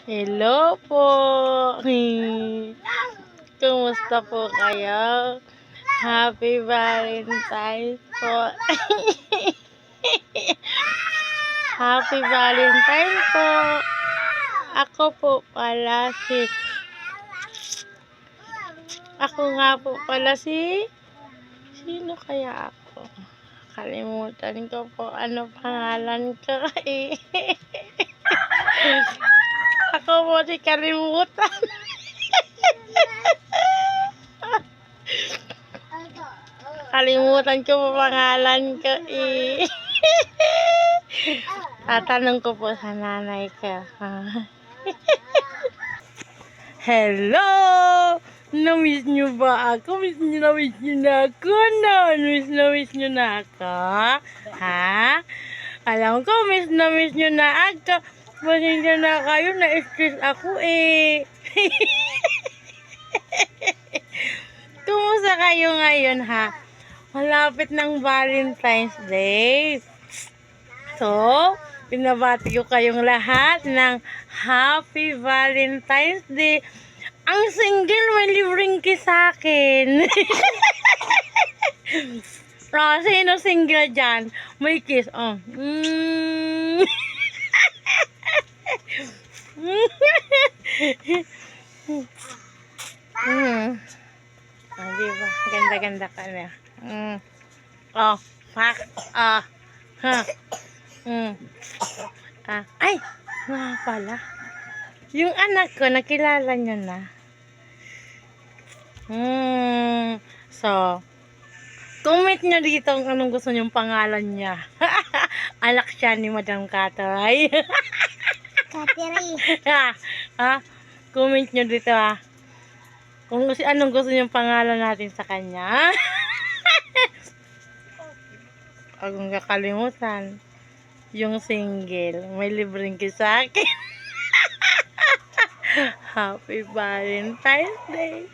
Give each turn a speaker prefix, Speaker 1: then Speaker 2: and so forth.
Speaker 1: Hello po. Kumusta po kayo? Happy Valentine's po. Happy Valentine's po. Ako po pala si... Ako nga po pala si... Sino kaya ako? Kalimutan ko po ano pangalan ko eh. Ako po si kalimutan. Kalimutan ko po pangalan ko eh. Tatanong ko po sa nanay ko. Hello! Na-miss nyo ba ako? Na-miss nyo na ako? Na-miss nyo na ako? Ha? Alam ko, na-miss nyo na ako. Pasensya na kayo, na-stress ako eh. Kumusta kayo ngayon ha? Malapit ng Valentine's Day. So, pinabati ko kayong lahat ng Happy Valentine's Day. Ang single, may libreng kiss sa akin. Oh, sino single dyan? May kiss. Oh. Oh, diba? Ganda-ganda ka na. Oh, fuck. Ay, nga pala. Yung anak ko, nakilala nyo na. So, comment nyo dito kung anong gusto nyong pangalan niya. Anak siya ni Madam Katoy.
Speaker 2: Katiri.
Speaker 1: Comment nyo dito kung anong gusto nyong pangalan natin sa kanya. Huwag mong kakalimutan. Yung single, may libreng kiss sa akin. Happy Valentine's Day.